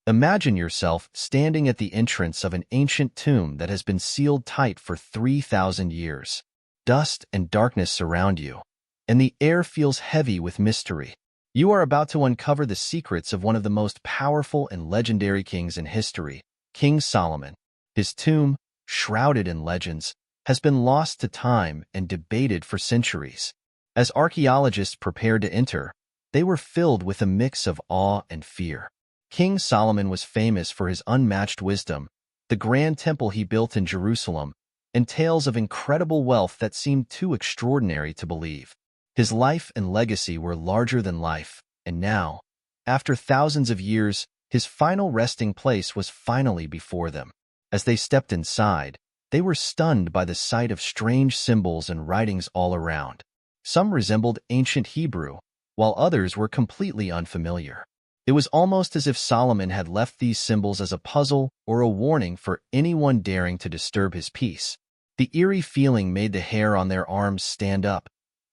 Imagine yourself standing at the entrance of an ancient tomb that has been sealed tight for 3,000 years. Dust and darkness surround you, and the air feels heavy with mystery. You are about to uncover the secrets of one of the most powerful and legendary kings in history, King Solomon. His tomb, shrouded in legends, has been lost to time and debated for centuries. As archaeologists prepared to enter, they were filled with a mix of awe and fear. King Solomon was famous for his unmatched wisdom, the grand temple he built in Jerusalem, and tales of incredible wealth that seemed too extraordinary to believe. His life and legacy were larger than life, and now, after thousands of years, his final resting place was finally before them. As they stepped inside, they were stunned by the sight of strange symbols and writings all around. Some resembled ancient Hebrew, while others were completely unfamiliar. It was almost as if Solomon had left these symbols as a puzzle or a warning for anyone daring to disturb his peace. The eerie feeling made the hair on their arms stand up.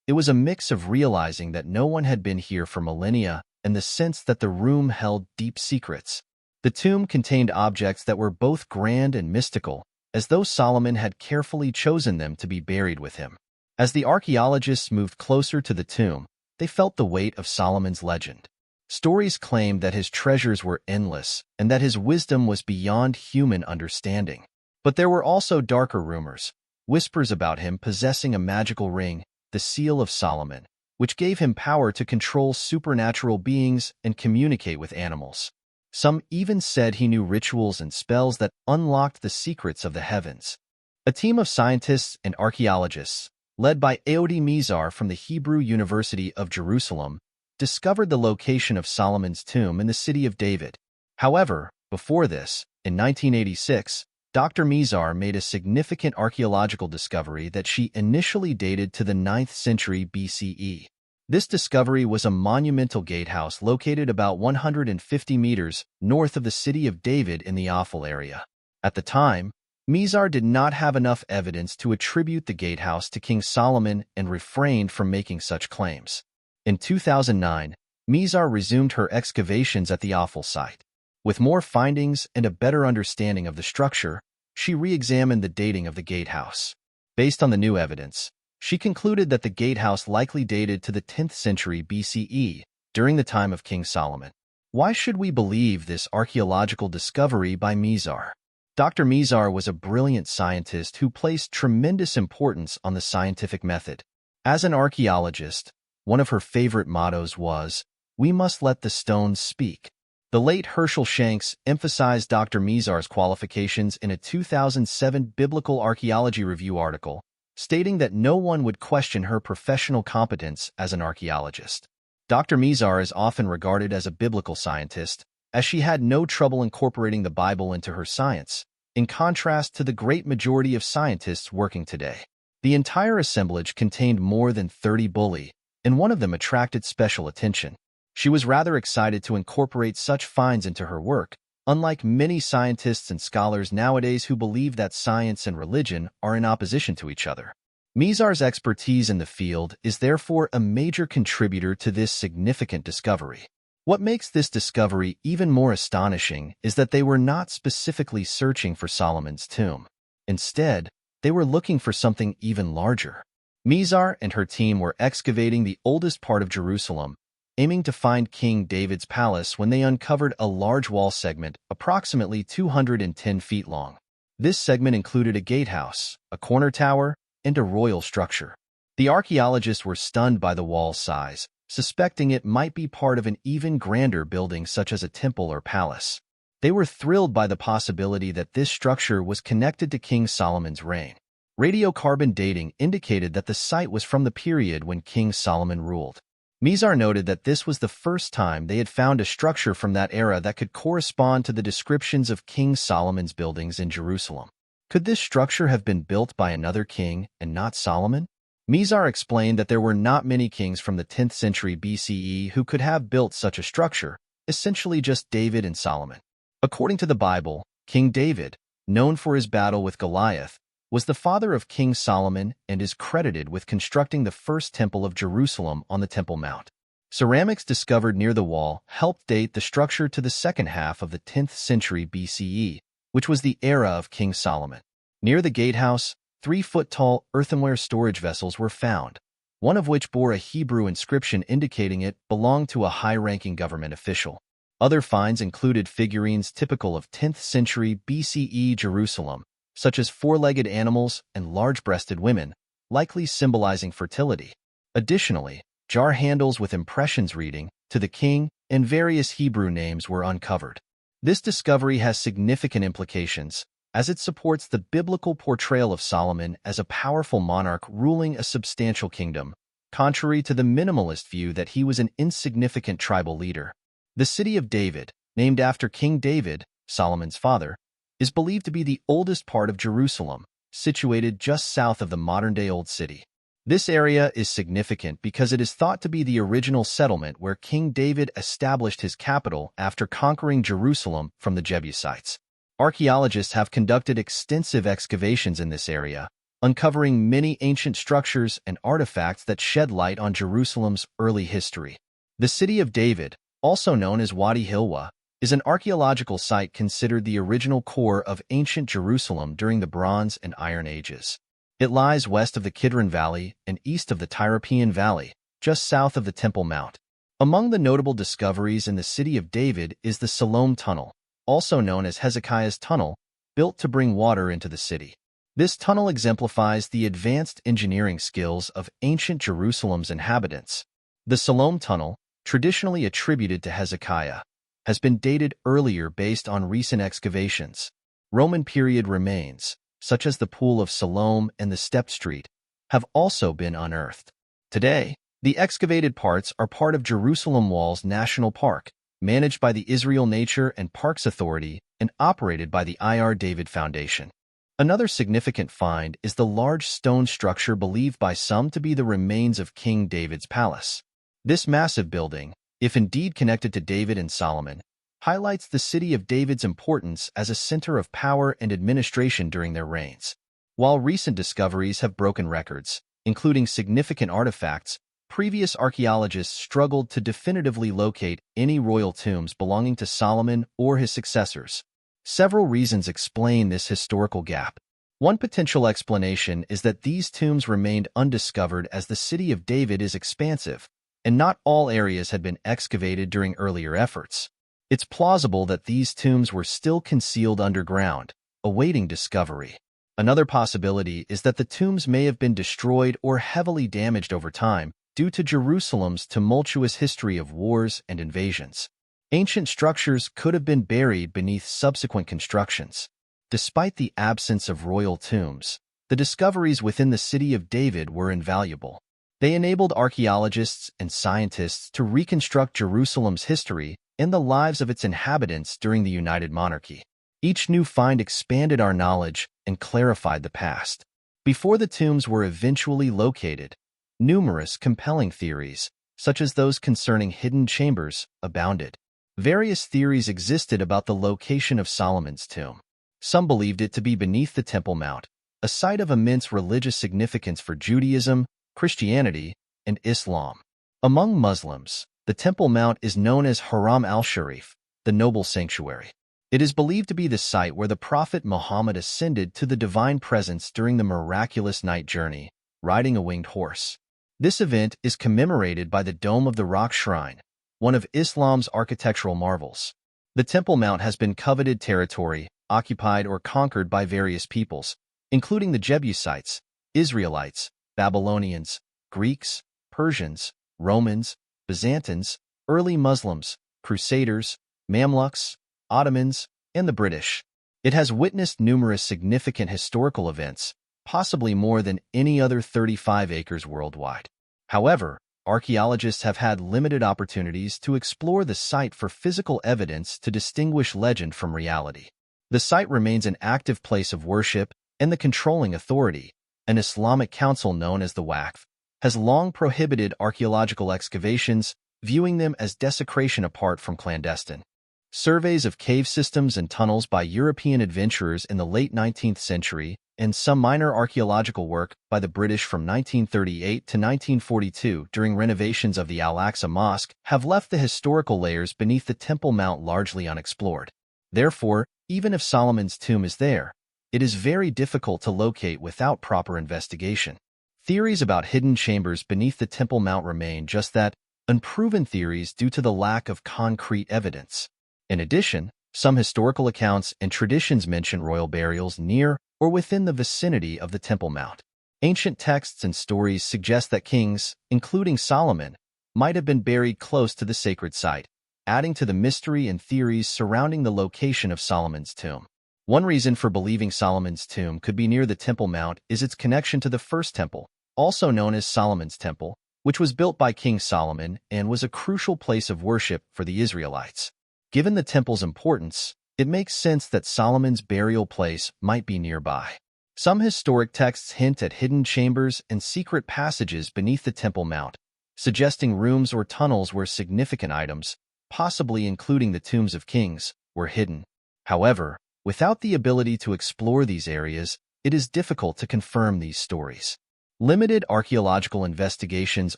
It was a mix of realizing that no one had been here for millennia and the sense that the room held deep secrets. The tomb contained objects that were both grand and mystical, as though Solomon had carefully chosen them to be buried with him. As the archaeologists moved closer to the tomb, they felt the weight of Solomon's legend. Stories claimed that his treasures were endless and that his wisdom was beyond human understanding. But there were also darker rumors, whispers about him possessing a magical ring, the Seal of Solomon, which gave him power to control supernatural beings and communicate with animals. Some even said he knew rituals and spells that unlocked the secrets of the heavens. A team of scientists and archaeologists, led by Eodi Mizar from the Hebrew University of Jerusalem, discovered the location of Solomon's tomb in the city of David. However, before this, in 1986, Dr. Mizar made a significant archaeological discovery that she initially dated to the 9th century BCE. This discovery was a monumental gatehouse located about 150 meters north of the city of David in the Ophel area. At the time, Mizar did not have enough evidence to attribute the gatehouse to King Solomon and refrained from making such claims. In 2009, Mizar resumed her excavations at the Ophel site. With more findings and a better understanding of the structure, she re-examined the dating of the gatehouse. Based on the new evidence, she concluded that the gatehouse likely dated to the 10th century BCE, during the time of King Solomon. Why should we believe this archaeological discovery by Mizar? Dr. Mizar was a brilliant scientist who placed tremendous importance on the scientific method. As an archaeologist, one of her favorite mottos was, "We must let the stones speak." The late Herschel Shanks emphasized Dr. Mizar's qualifications in a 2007 Biblical Archaeology Review article, stating that no one would question her professional competence as an archaeologist. Dr. Mizar is often regarded as a biblical scientist, as she had no trouble incorporating the Bible into her science, in contrast to the great majority of scientists working today. The entire assemblage contained more than 30 bulli, and one of them attracted special attention. She was rather excited to incorporate such finds into her work, unlike many scientists and scholars nowadays who believe that science and religion are in opposition to each other. Mizar's expertise in the field is therefore a major contributor to this significant discovery. What makes this discovery even more astonishing is that they were not specifically searching for Solomon's tomb. Instead, they were looking for something even larger. Mizar and her team were excavating the oldest part of Jerusalem, aiming to find King David's palace when they uncovered a large wall segment approximately 210 feet long. This segment included a gatehouse, a corner tower, and a royal structure. The archaeologists were stunned by the wall's size, suspecting it might be part of an even grander building such as a temple or palace. They were thrilled by the possibility that this structure was connected to King Solomon's reign. Radiocarbon dating indicated that the site was from the period when King Solomon ruled. Mizar noted that this was the first time they had found a structure from that era that could correspond to the descriptions of King Solomon's buildings in Jerusalem. Could this structure have been built by another king and not Solomon? Mizar explained that there were not many kings from the 10th century BCE who could have built such a structure, essentially just David and Solomon. According to the Bible, King David, known for his battle with Goliath, was the father of King Solomon and is credited with constructing the first temple of Jerusalem on the Temple Mount. Ceramics discovered near the wall helped date the structure to the second half of the 10th century BCE, which was the era of King Solomon. Near the gatehouse, 3-foot-tall earthenware storage vessels were found, one of which bore a Hebrew inscription indicating it belonged to a high-ranking government official. Other finds included figurines typical of 10th century BCE Jerusalem, such as four-legged animals and large-breasted women, likely symbolizing fertility. Additionally, jar handles with impressions reading, "To the King," and various Hebrew names were uncovered. This discovery has significant implications, as it supports the biblical portrayal of Solomon as a powerful monarch ruling a substantial kingdom, contrary to the minimalist view that he was an insignificant tribal leader. The city of David, named after King David, Solomon's father, is believed to be the oldest part of Jerusalem, situated just south of the modern-day Old City. This area is significant because it is thought to be the original settlement where King David established his capital after conquering Jerusalem from the Jebusites. Archaeologists have conducted extensive excavations in this area, uncovering many ancient structures and artifacts that shed light on Jerusalem's early history. The city of David, also known as Wadi Hilwa, is an archaeological site considered the original core of ancient Jerusalem during the Bronze and Iron Ages. It lies west of the Kidron Valley and east of the Tyropoeon Valley, just south of the Temple Mount. Among the notable discoveries in the city of David is the Siloam Tunnel, also known as Hezekiah's Tunnel, built to bring water into the city. This tunnel exemplifies the advanced engineering skills of ancient Jerusalem's inhabitants. The Siloam Tunnel, traditionally attributed to Hezekiah, has been dated earlier based on recent excavations. Roman period remains, such as the Pool of Siloam and the Stepped Street, have also been unearthed. Today, the excavated parts are part of Jerusalem Walls National Park, managed by the Israel Nature and Parks Authority and operated by the Ir David Foundation. Another significant find is the large stone structure believed by some to be the remains of King David's palace. This massive building, if indeed connected to David and Solomon, highlights the city of David's importance as a center of power and administration during their reigns. While recent discoveries have broken records, including significant artifacts, previous archaeologists struggled to definitively locate any royal tombs belonging to Solomon or his successors. Several reasons explain this historical gap. One potential explanation is that these tombs remained undiscovered as the city of David is expansive, and not all areas had been excavated during earlier efforts. It's plausible that these tombs were still concealed underground, awaiting discovery. Another possibility is that the tombs may have been destroyed or heavily damaged over time due to Jerusalem's tumultuous history of wars and invasions. Ancient structures could have been buried beneath subsequent constructions. Despite the absence of royal tombs, the discoveries within the city of David were invaluable. They enabled archaeologists and scientists to reconstruct Jerusalem's history and the lives of its inhabitants during the United Monarchy. Each new find expanded our knowledge and clarified the past. Before the tombs were eventually located, numerous compelling theories, such as those concerning hidden chambers, abounded. Various theories existed about the location of Solomon's tomb. Some believed it to be beneath the Temple Mount, a site of immense religious significance for Judaism, Christianity, and Islam. Among Muslims, the Temple Mount is known as Haram al-Sharif, the noble sanctuary. It is believed to be the site where the Prophet Muhammad ascended to the divine presence during the miraculous night journey, riding a winged horse. This event is commemorated by the Dome of the Rock Shrine, one of Islam's architectural marvels. The Temple Mount has been coveted territory, occupied or conquered by various peoples, including the Jebusites, Israelites, Babylonians, Greeks, Persians, Romans, Byzantines, early Muslims, Crusaders, Mamluks, Ottomans, and the British. It has witnessed numerous significant historical events, possibly more than any other 35 acres worldwide. However, archaeologists have had limited opportunities to explore the site for physical evidence to distinguish legend from reality. The site remains an active place of worship, and the controlling authority, an Islamic council known as the Waqf, has long prohibited archaeological excavations, viewing them as desecration apart from clandestine. Surveys of cave systems and tunnels by European adventurers in the late 19th century and some minor archaeological work by the British from 1938 to 1942 during renovations of the Al-Aqsa Mosque have left the historical layers beneath the Temple Mount largely unexplored. Therefore, even if Solomon's tomb is there, it is very difficult to locate without proper investigation. Theories about hidden chambers beneath the Temple Mount remain just that, unproven theories due to the lack of concrete evidence. In addition, some historical accounts and traditions mention royal burials near or within the vicinity of the Temple Mount. Ancient texts and stories suggest that kings, including Solomon, might have been buried close to the sacred site, adding to the mystery and theories surrounding the location of Solomon's tomb. One reason for believing Solomon's tomb could be near the Temple Mount is its connection to the First Temple, also known as Solomon's Temple, which was built by King Solomon and was a crucial place of worship for the Israelites. Given the temple's importance, it makes sense that Solomon's burial place might be nearby. Some historic texts hint at hidden chambers and secret passages beneath the Temple Mount, suggesting rooms or tunnels where significant items, possibly including the tombs of kings, were hidden. However, without the ability to explore these areas, it is difficult to confirm these stories. Limited archaeological investigations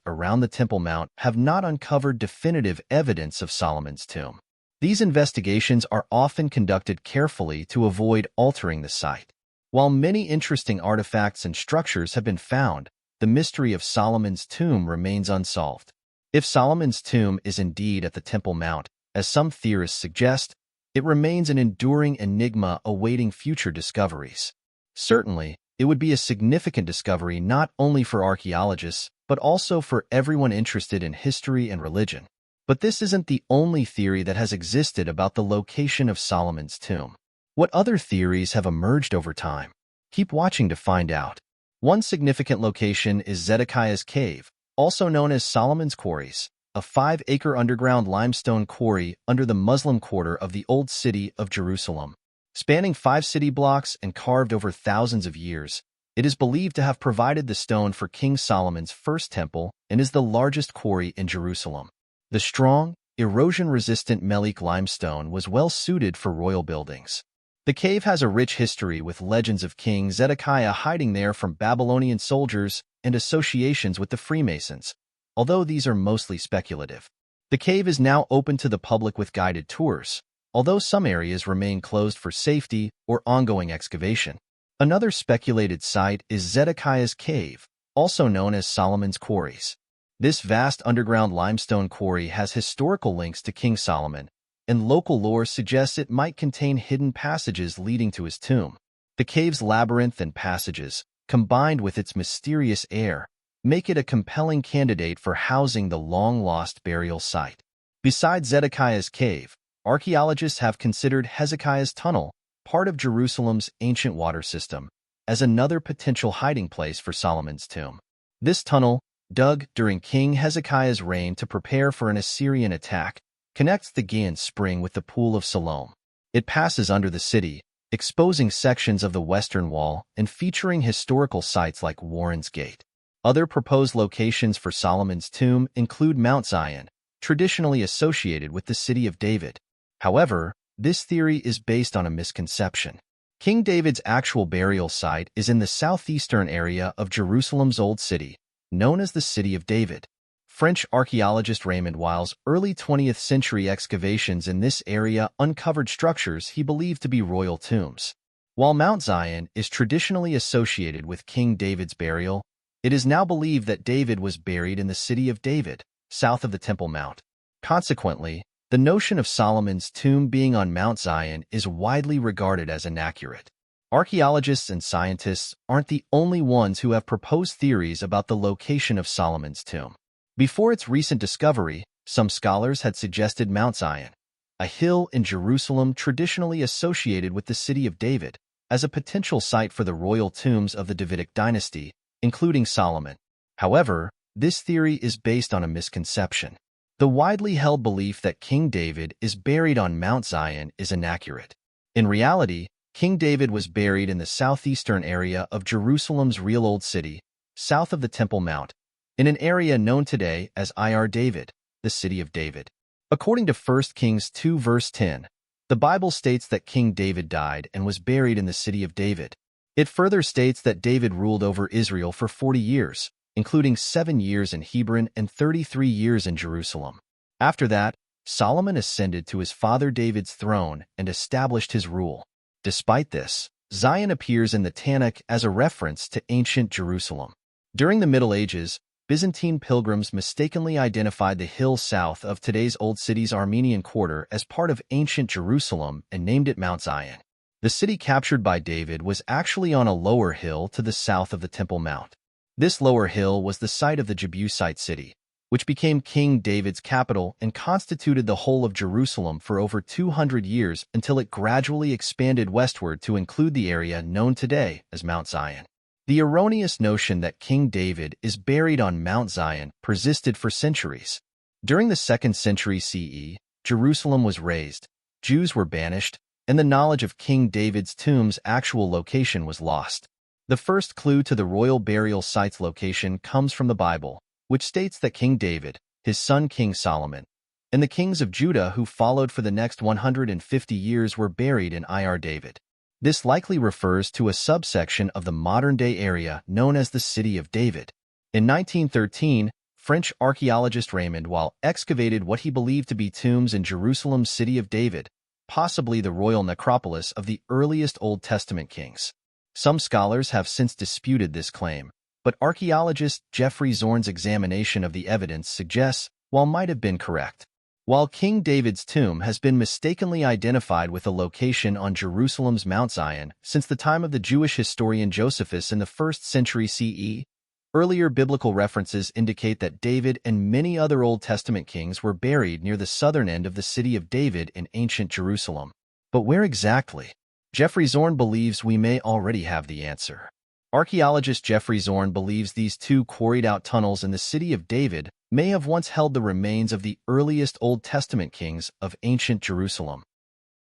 around the Temple Mount have not uncovered definitive evidence of Solomon's tomb. These investigations are often conducted carefully to avoid altering the site. While many interesting artifacts and structures have been found, the mystery of Solomon's tomb remains unsolved. If Solomon's tomb is indeed at the Temple Mount, as some theorists suggest, it remains an enduring enigma awaiting future discoveries. Certainly, it would be a significant discovery not only for archaeologists, but also for everyone interested in history and religion. But this isn't the only theory that has existed about the location of Solomon's tomb. What other theories have emerged over time? Keep watching to find out. One significant location is Zedekiah's Cave, also known as Solomon's Quarries, a 5-acre underground limestone quarry under the Muslim quarter of the Old City of Jerusalem. Spanning 5 city blocks and carved over thousands of years, it is believed to have provided the stone for King Solomon's first temple and is the largest quarry in Jerusalem. The strong, erosion-resistant Melik limestone was well suited for royal buildings. The cave has a rich history with legends of King Zedekiah hiding there from Babylonian soldiers and associations with the Freemasons, although these are mostly speculative. The cave is now open to the public with guided tours, although some areas remain closed for safety or ongoing excavation. Another speculated site is Zedekiah's Cave, also known as Solomon's Quarries. This vast underground limestone quarry has historical links to King Solomon, and local lore suggests it might contain hidden passages leading to his tomb. The cave's labyrinth and passages, combined with its mysterious air, make it a compelling candidate for housing the long-lost burial site. Besides Zedekiah's Cave, archaeologists have considered Hezekiah's Tunnel, part of Jerusalem's ancient water system, as another potential hiding place for Solomon's tomb. This tunnel, dug during King Hezekiah's reign to prepare for an Assyrian attack, connects the Gihon Spring with the Pool of Siloam. It passes under the city, exposing sections of the western wall and featuring historical sites like Warren's Gate. Other proposed locations for Solomon's tomb include Mount Zion, traditionally associated with the city of David. However, this theory is based on a misconception. King David's actual burial site is in the southeastern area of Jerusalem's Old City, known as the City of David. French archaeologist Raymond Weil's early 20th century excavations in this area uncovered structures he believed to be royal tombs. While Mount Zion is traditionally associated with King David's burial, it is now believed that David was buried in the City of David, south of the Temple Mount. Consequently, the notion of Solomon's tomb being on Mount Zion is widely regarded as inaccurate. Archaeologists and scientists aren't the only ones who have proposed theories about the location of Solomon's tomb. Before its recent discovery, some scholars had suggested Mount Zion, a hill in Jerusalem traditionally associated with the City of David, as a potential site for the royal tombs of the Davidic dynasty, including Solomon. However, this theory is based on a misconception. The widely held belief that King David is buried on Mount Zion is inaccurate. In reality, King David was buried in the southeastern area of Jerusalem's real Old City, south of the Temple Mount, in an area known today as Ir David, the City of David. According to 1 Kings 2 verse 10, the Bible states that King David died and was buried in the City of David. It further states that David ruled over Israel for 40 years, including 7 years in Hebron and 33 years in Jerusalem. After that, Solomon ascended to his father David's throne and established his rule. Despite this, Zion appears in the Tanakh as a reference to ancient Jerusalem. During the Middle Ages, Byzantine pilgrims mistakenly identified the hill south of today's Old City's Armenian Quarter as part of ancient Jerusalem and named it Mount Zion. The city captured by David was actually on a lower hill to the south of the Temple Mount. This lower hill was the site of the Jebusite city, which became King David's capital and constituted the whole of Jerusalem for over 200 years until it gradually expanded westward to include the area known today as Mount Zion. The erroneous notion that King David is buried on Mount Zion persisted for centuries. During the 2nd century CE, Jerusalem was razed, Jews were banished, and the knowledge of King David's tomb's actual location was lost. The first clue to the royal burial site's location comes from the Bible, which states that King David, his son King Solomon, and the kings of Judah who followed for the next 150 years were buried in Ir David. This likely refers to a subsection of the modern-day area known as the City of David. In 1913, French archaeologist Raymond Weil excavated what he believed to be tombs in Jerusalem's City of David, possibly the royal necropolis of the earliest Old Testament kings. Some scholars have since disputed this claim, but archaeologist Jeffrey Zorn's examination of the evidence suggests Weil might have been correct. While King David's tomb has been mistakenly identified with a location on Jerusalem's Mount Zion since the time of the Jewish historian Josephus in the 1st century CE, earlier biblical references indicate that David and many other Old Testament kings were buried near the southern end of the City of David in ancient Jerusalem. But where exactly? Jeffrey Zorn believes we may already have the answer. Archaeologist Jeffrey Zorn believes these 2 quarried-out tunnels in the City of David may have once held the remains of the earliest Old Testament kings of ancient Jerusalem.